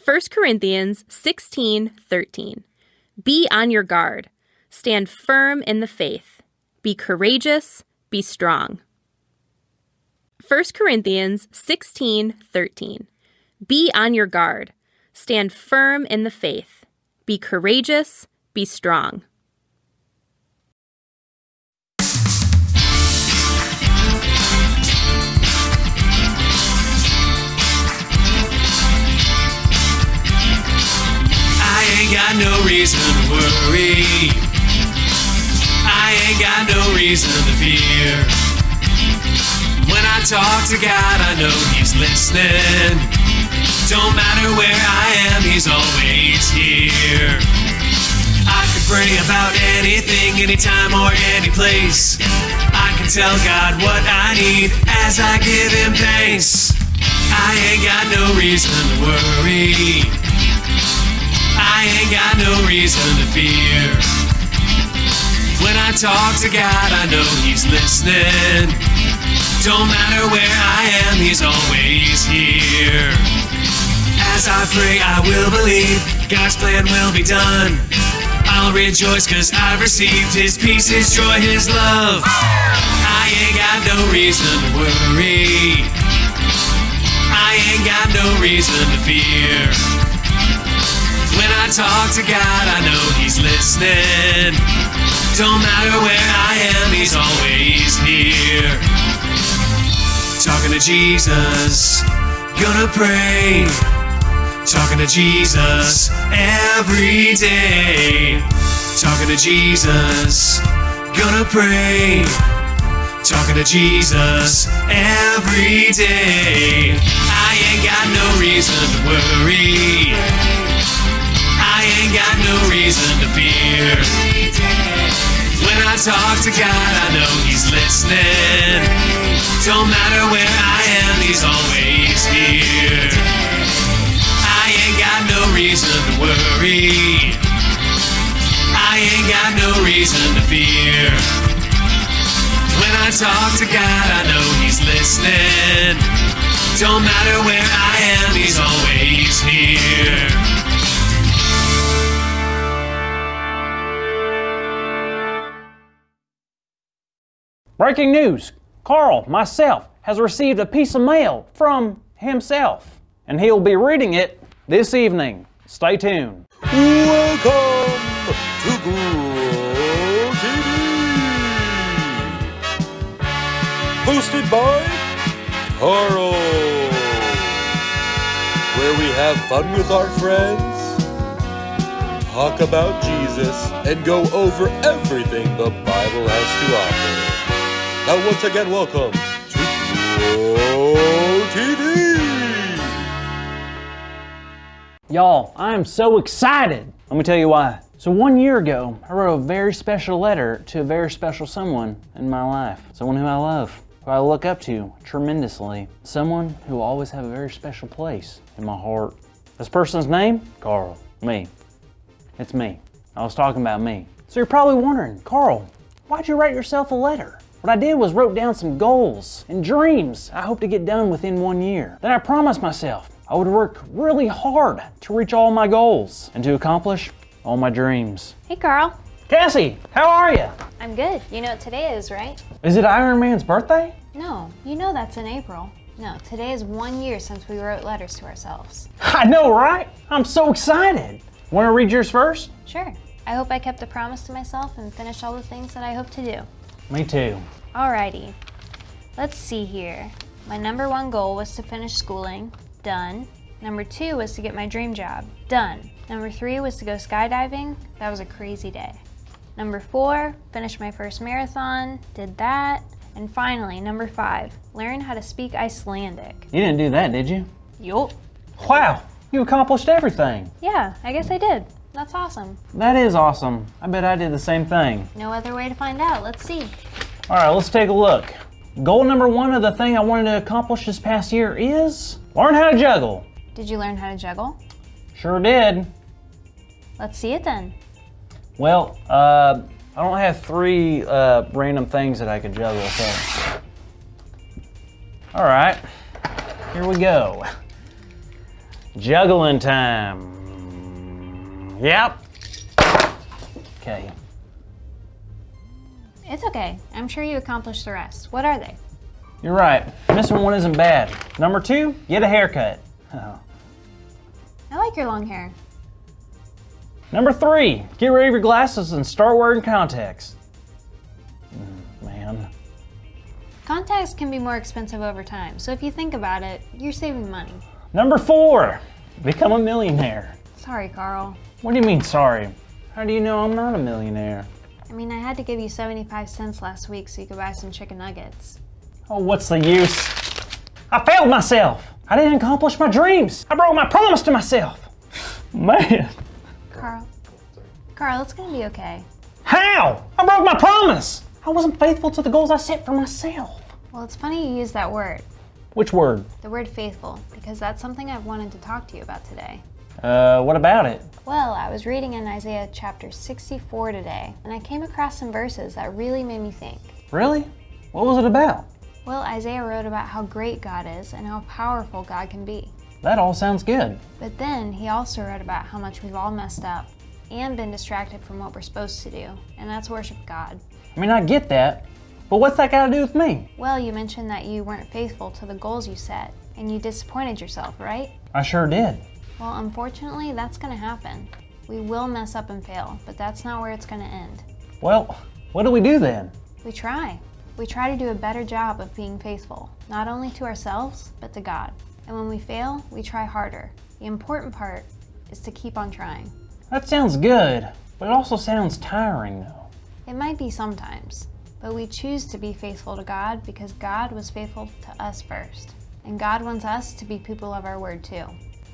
1 Corinthians 16:13. Be on your guard. Stand firm in the faith. Be courageous. Be strong. 1 Corinthians 16:13. Be on your guard. Stand firm in the faith. Be courageous. Be strong. I ain't got no reason to worry. I ain't got no reason to fear. When I talk to God, I know He's listening. Don't matter where I am, He's always here. I can pray about anything, anytime or any place. I can tell God what I need as I give Him thanks. I ain't got no reason to worry. I ain't got no reason to fear. When I talk to God, I know He's listening. Don't matter where I am, He's always here. As I pray, I will believe God's plan will be done. I'll rejoice 'cause I've received His peace, His joy, His love. I ain't got no reason to worry. I ain't got no reason to fear. When I talk to God, I know He's listening. Don't matter where I am, He's always here. Talking to Jesus, gonna pray. Talking to Jesus every day. Talking to Jesus, gonna pray. Talking to Jesus every day. I ain't got no reason to worry. I ain't got no reason to fear. When I talk to God, I know He's listening. Don't matter where I am, He's always here. I ain't got no reason to worry. I ain't got no reason to fear. When I talk to God, I know He's listening. Don't matter where I am, He's always here. Breaking news! Carl, myself, has received a piece of mail from himself, and he'll be reading it this evening. Stay tuned. Welcome to Grow TV, hosted by Carl, where we have fun with our friends, talk about Jesus, and go over everything the Bible has to offer. Now once again, welcome to Grow TV. Y'all, I am so excited. Let me tell you why. So 1 year ago, I wrote a very special letter to a very special someone in my life. Someone who I love, who I look up to tremendously. Someone who will always have a very special place in my heart. This person's name? Carl. Me. It's me. I was talking about me. So you're probably wondering, Carl, why'd you write yourself a letter? What I did was wrote down some goals and dreams I hope to get done within 1 year. Then I promised myself I would work really hard to reach all my goals and to accomplish all my dreams. Hey, Carl. Cassie, how are you? I'm good. You know what today is, right? Is it Iron Man's birthday? No, you know that's in April. No, today is 1 year since we wrote letters to ourselves. I know, right? I'm so excited. Want to read yours first? Sure. I hope I kept a promise to myself and finished all the things that I hope to do. Me too. Alrighty. Let's see here. My number 1 goal was to finish schooling. Done. Number 2 was to get my dream job. Done. Number 3 was to go skydiving. That was a crazy day. Number 4, finish my first marathon. Did that. And finally, number 5, learn how to speak Icelandic. You didn't do that, did you? Yup. Wow, you accomplished everything. Yeah, I guess I did. That's awesome. That is awesome. I bet I did the same thing. No other way to find out. Let's see. All right, let's take a look. Goal number 1 of the thing I wanted to accomplish this past year is learn how to juggle. Did you learn how to juggle? Sure did. Let's see it then. Well, I don't have 3 random things that I could juggle, so. All right, here we go. Juggling time. Yep. Okay. It's okay. I'm sure you accomplished the rest. What are they? You're right. Missing one isn't bad. Number 2, get a haircut. Oh. I like your long hair. Number 3, get rid of your glasses and start wearing contacts. Man. Contacts can be more expensive over time, so if you think about it, you're saving money. Number 4, become a millionaire. Sorry, Carl. What do you mean, sorry? How do you know I'm not a millionaire? I mean, I had to give you 75 cents last week so you could buy some chicken nuggets. Oh, what's the use? I failed myself. I didn't accomplish my dreams. I broke my promise to myself. Man. Carl, it's gonna be okay. How? I broke my promise. I wasn't faithful to the goals I set for myself. Well, it's funny you use that word, Which word? the word faithful, because that's something I've wanted to talk to you about today. What about it? Well, I was reading in Isaiah chapter 64 today, and I came across some verses that really made me think. Really? What was it about? Well, Isaiah wrote about how great God is and how powerful God can be. That all sounds good. But then he also wrote about how much we've all messed up and been distracted from what we're supposed to do, and that's worship God. I mean, I get that, but what's that got to do with me? Well, you mentioned that you weren't faithful to the goals you set, and you disappointed yourself, right? I sure did. Well, unfortunately, that's gonna happen. We will mess up and fail, but that's not where it's gonna end. Well, what do we do then? We try. We try to do a better job of being faithful, not only to ourselves, but to God. And when we fail, we try harder. The important part is to keep on trying. That sounds good, but it also sounds tiring though. It might be sometimes, but we choose to be faithful to God because God was faithful to us first. And God wants us to be people of our word too.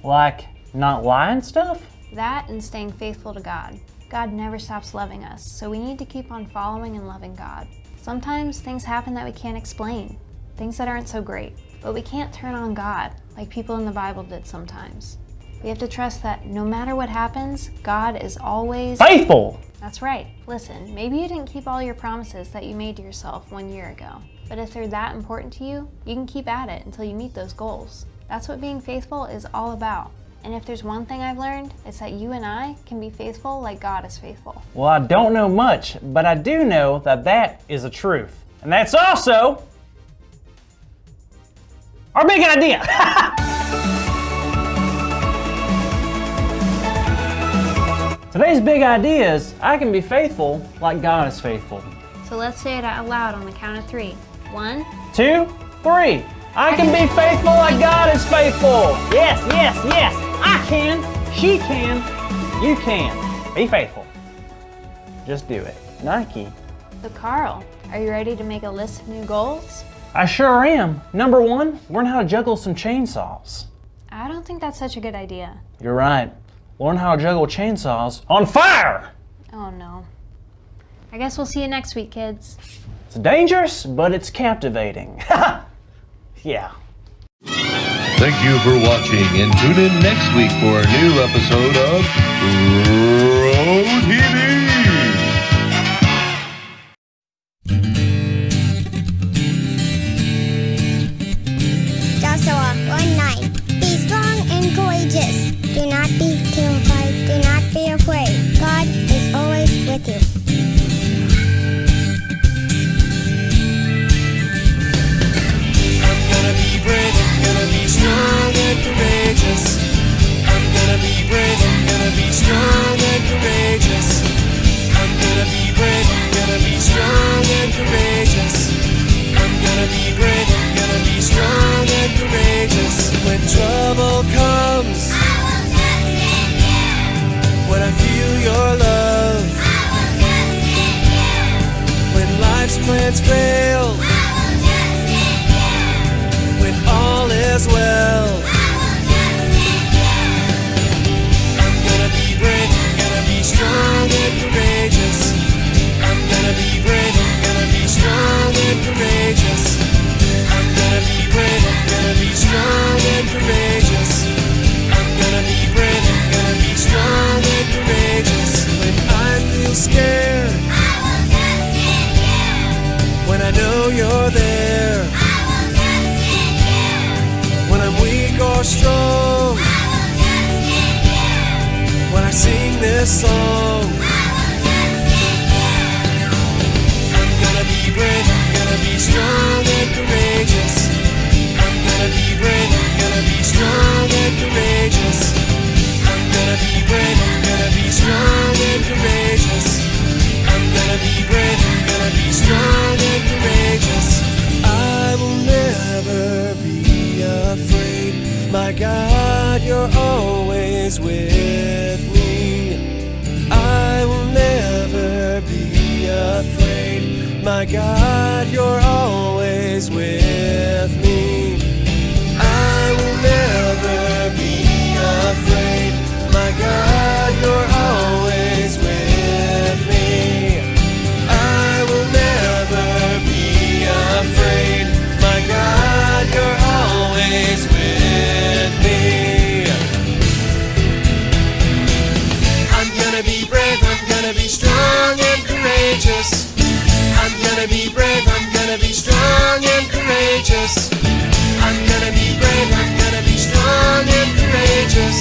Like, not lying stuff? That and staying faithful to God. God never stops loving us, so we need to keep on following and loving God. Sometimes things happen that we can't explain, things that aren't so great, but we can't turn on God like people in the Bible did sometimes. We have to trust that no matter what happens, God is always Faithful! That's right. Listen, maybe you didn't keep all your promises that you made to yourself 1 year ago, but if they're that important to you, you can keep at it until you meet those goals. That's what being faithful is all about. And if there's one thing I've learned, it's that you and I can be faithful like God is faithful. Well, I don't know much, but I do know that that is the truth. And that's also our big idea. Today's big idea is I can be faithful like God is faithful. So let's say it out loud on the count of 3. 1, 2, 3. I can be faithful like God is faithful. Yes, yes, yes. I can. She can. You can. Be faithful. Just do it. Nike. So Carl, are you ready to make a list of new goals? I sure am. Number 1, learn how to juggle some chainsaws. I don't think that's such a good idea. You're right. Learn how to juggle chainsaws on fire. Oh no. I guess we'll see you next week, kids. It's dangerous, but it's captivating. Yeah. Thank you for watching and tune in next week for a new episode of Row TV. Joshua 1:9. Be strong and courageous. Do not be terrified. Do not be afraid. God is always with you. Strong and courageous. I'm gonna be brave, I'm gonna be strong and courageous. I'm gonna be brave, I'm gonna be strong and courageous. I'm gonna be brave, I'm gonna be strong and courageous. When trouble comes, I will trust in you. When I feel your love, I will trust in you. When life's plans fail, all is well. I'm gonna be brave, I'm gonna be strong and courageous. I'm gonna be brave, I'm gonna be strong and courageous. I'm gonna be brave, I'm gonna be strong and courageous. I'm gonna be brave, I'm gonna be strong and courageous. When I feel scared, I will trust in you. When I know you're there, when I'm weak this song. I'm gonna be brave, I'm gonna be strong and courageous. I'm gonna be brave, I'm gonna be strong and courageous. I'm gonna be brave, I'm gonna be strong and courageous. I'm gonna be brave, I'm gonna be strong and courageous. I will never be afraid. My God, you're always with me. I will never be afraid. My God, you're always with me. I will never be afraid. My God, you're always with me. I will never be afraid. My God, you're always with me. I'm gonna be brave, I'm gonna be strong and courageous. I'm gonna be brave, I'm gonna be strong and courageous. I'm gonna be brave, I'm gonna be strong and courageous.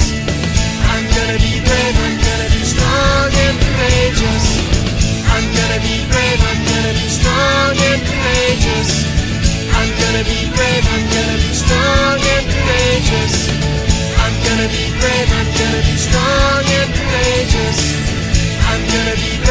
I'm gonna be brave, I'm gonna be strong and courageous. I'm gonna be brave, I'm gonna be strong and courageous. I'm gonna be brave, I'm gonna be strong and courageous. I'm gonna be brave, I'm gonna be strong and courageous. I'm gonna be brave.